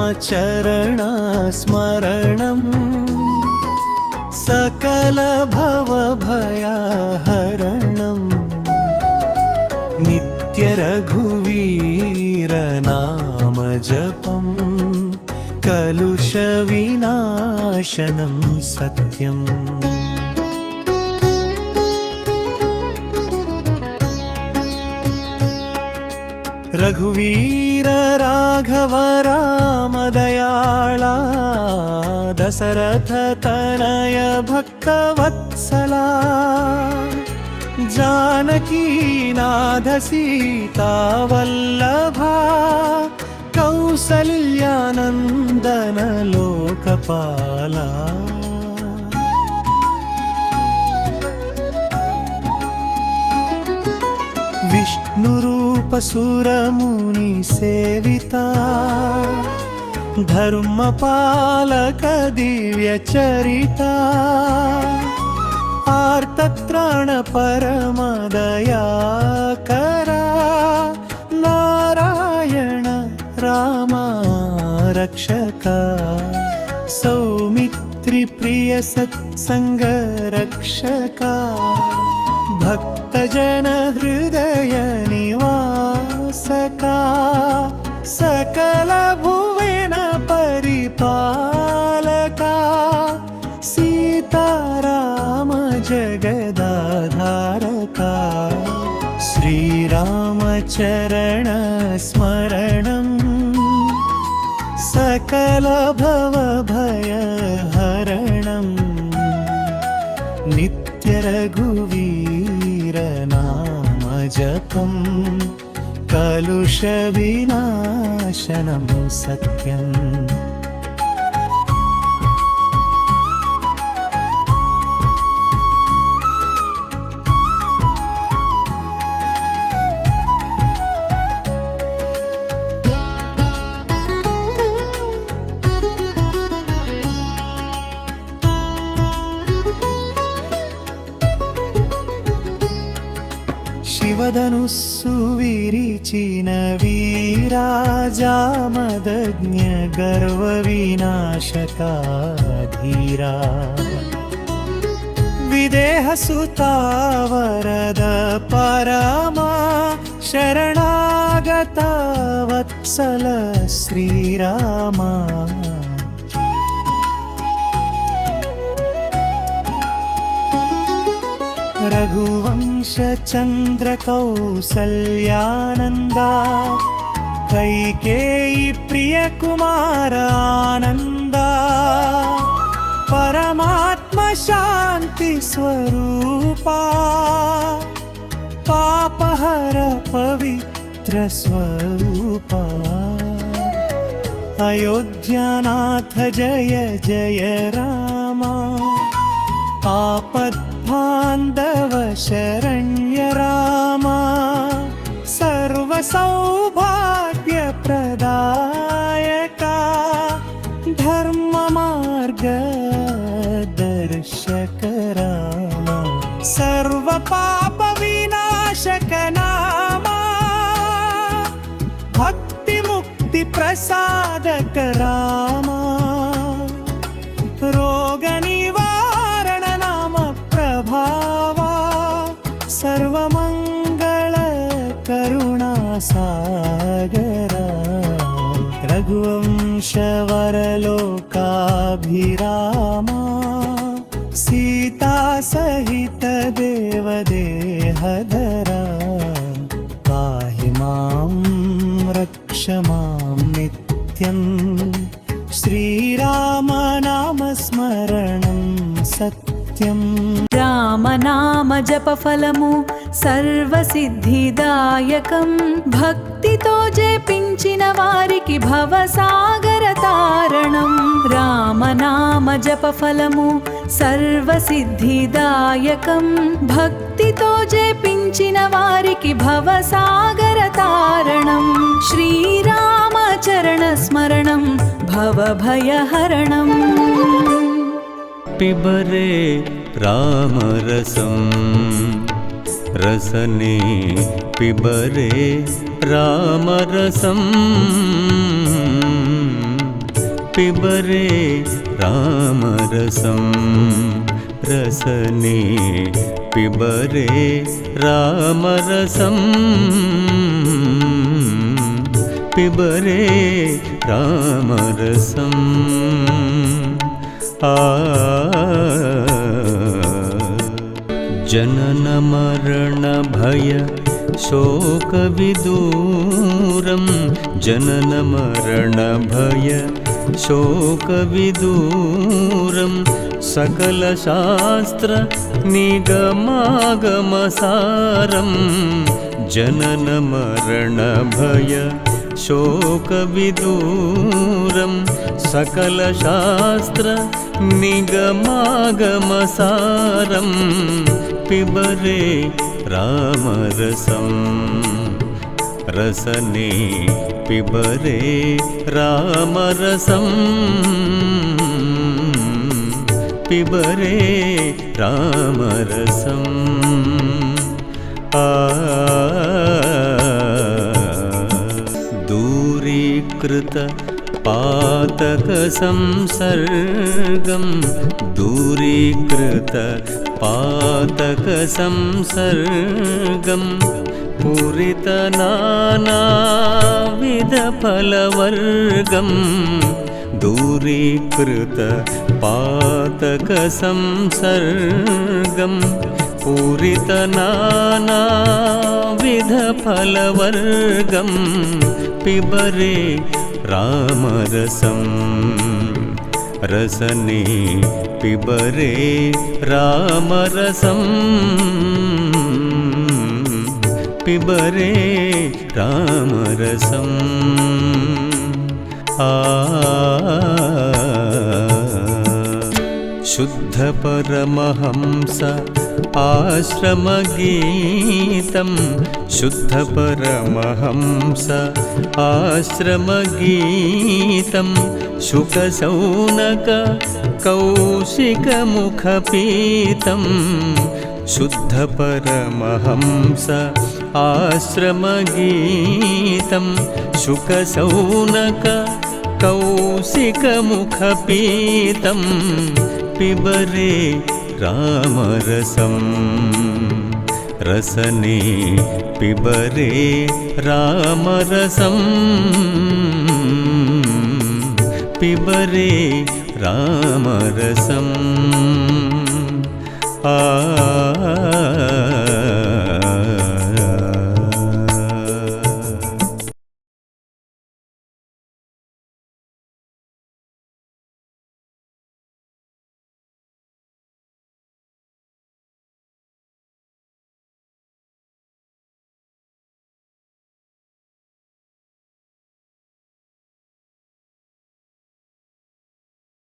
श्रीरामचरणस्मरणम् सकलभवभयहरणम् नित्यरघुवीरनामजपम् कलुषविनाशनं सत्यम्। रघुवीर राघव राम दयाळा दशरथ तनय भक्तवत्सला जानकी नाथ सीता वल्लभा कौसल्यानन्दन लोकपाला। विष्णुरूप सुरमुनि सेविता धर्मपालक दिव्य चरिता आर्तत्राण परम दयाकरा नारायण रामा रक्षका सौमित्रि प्रिय सत्संग रक्षका भक्तजन हृदय निवासका सकल भुवन परिपालका सीताराम जगदाधारका श्रीरामचरण स्मरणम् सकल भवभयहरणम् नित्यरघुवीरनामजपम् कलुषविनाशनं सत्यम्। शिवधनुस्सु विरिचिन वीराजामदग्न्य गर्वविनाशका धीरा विदेहसुता वरद परमा शरणागता वत्सल श्रीरामा रघुवंश चंद्र कौसल्यानंदा कैकेयी प्रिय कुमार आनंदा परमात्मा शांति स्वरूपा पापहर पवित्र स्वरूपा अयोध्यानाथ जय जय रामा आपद्बान्धव शरण्य रामा सर्वसौभाग्यप्रदायका धर्ममार्गदर्शक रामा सर्वपापविनाशक नामा भक्तिमुक्तिप्रसादक रामा रोगनिवारण नाम प्रभावा सर्वमंगल करुणा सागरा रघुवंश वरलोकाभिरामा सीता सहित देवदेहधरा पाहि मां रक्ष मां नित्यम् श्रीराम नाम स्मरणं सत्यम्। राम नाम जप फलमु सर्वसिद्धिदायकं भक्तितो जపించిన వారికి భవసాగర తారణం। రామ నామ జప ఫలము సర్వసిద్ధిదాయకం భక్తితో జపించిన వారికి భవసాగర తారణం। శ్రీరామచరణ స్మరణం భవభయహరణం। पिबरे रामरसं रसने पिबरे रामरसं पिबरे रामरसं रसने पिबरे रामरसं पिबरे रामरसं जनन मरण भय शोकविदूरं जनन मरण भय शोकविदूरं सकलशास्त्र निगमागमसारं जनन मरण भय शोकविदूरं सकलशास्त्र निगमागमसारं पिबरे रामरसं रसने पिबरे रामरसं पिबरे रामरसं दूरीकृत पातकसंसर्गं दूरीकृत पातकसंसर्गं पूरितनानाविधफलवर्गं दूरीकृत पातकसंसर्गं पूरितनानाविधफलवर्गं पिबरे रामरसं रसने पिबरे रामरसं पिबरे रामरसं शुद्ध परमहंस आश्रमगीतं शुद्ध परमहंस आश्रमगीतं शुकशौनक कौशिकमुखपीतं शुद्ध परमहंस आश्रमगीतं शुकशौनक कौशिकमुखपीतं पिबरे रामरसं रसने पिबरे रामरसं पिबरे रामरसं